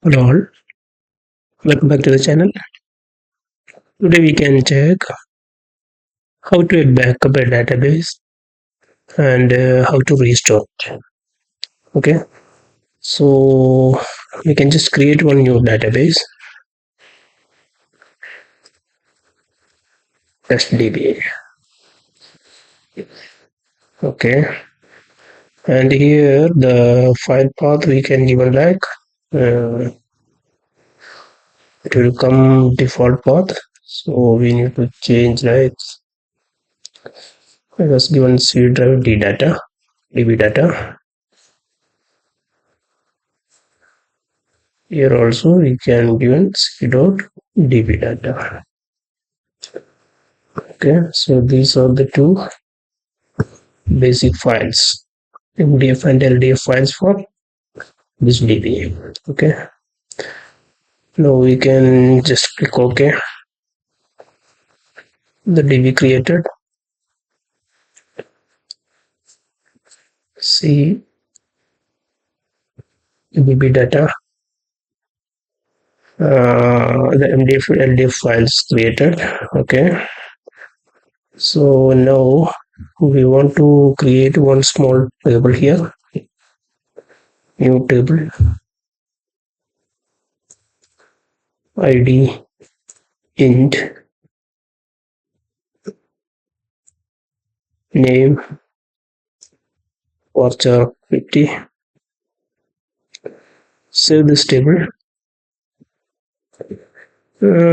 Hello all, welcome back to the channel. Today we can check how to backup a database and how to restore it. Okay, so we can just create one new database, testdb. Okay, and here the file path we can given like uh, it will come default path. So we need to change like it was given C drive d data, db data. Here also we can given c dot db data. Okay, so these are the two basic files, mdf and ldf files for this db. Okay, now we can just click ok. The db created, see db data, the mdf ldf files created. Okay, so now we want to create one small table here, new table, id int name varchar 50. Save this table,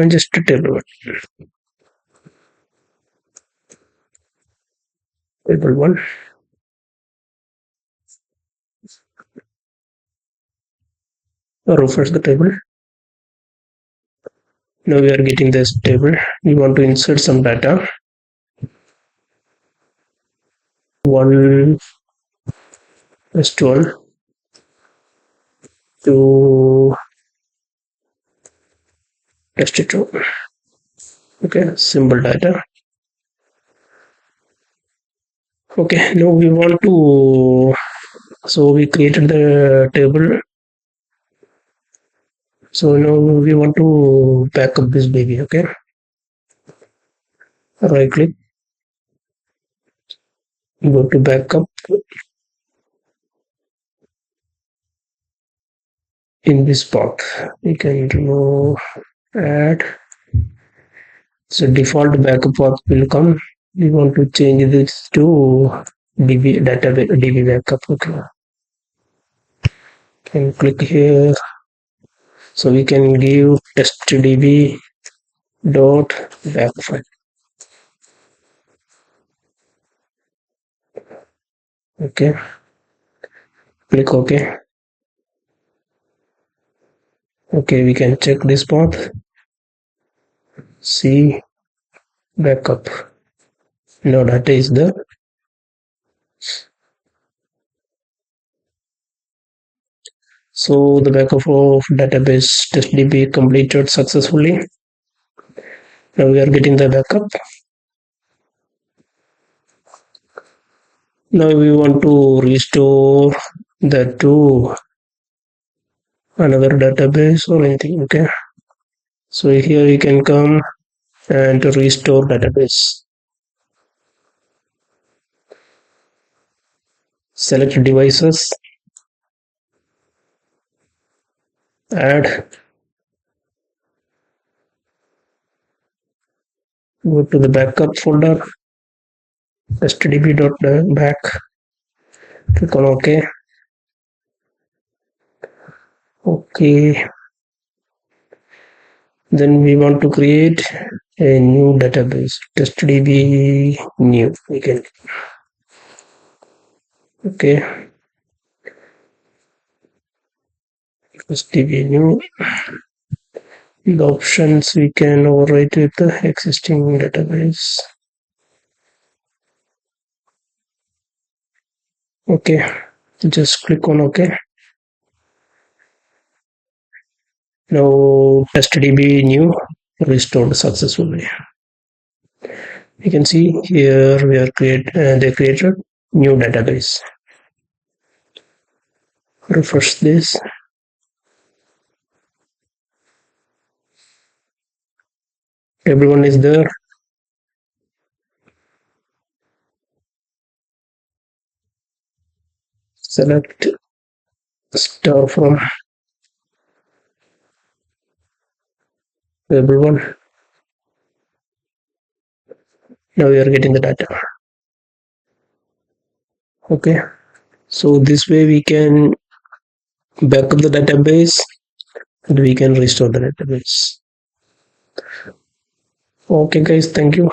just a table table one. Refresh the table. Now we are getting this table. We want to insert some data. One S12 to test2. Okay, symbol data. Okay, now we want to, so we created the table. So now we want to back up this baby. Okay, right click, go to backup. In this path we can remove, add. So default backup path will come. We want to change this to db data db backup. Okay, can click here. So we can give testdb dot back file. Okay, click ok. Okay, we can check this path, see backup. No data is there. So the backup of database testdb completed successfully. Now we are getting the backup. Now we want to restore that to another database or anything. Okay, so here you can come and restore database. Select devices, add, go to the backup folder, testdb.back, click on ok. Okay, then we want to create a new database, testdb new. We can, okay, testdb new. The options we can overwrite with the existing database. Okay, just click on ok. Now testdb new restored successfully. You can see here we are they created new database. Refresh this. Everyone is there. Select star from everyone. Now we are getting the data. Okay. So this way we can back up the database and we can restore the database. Okay guys, thank you.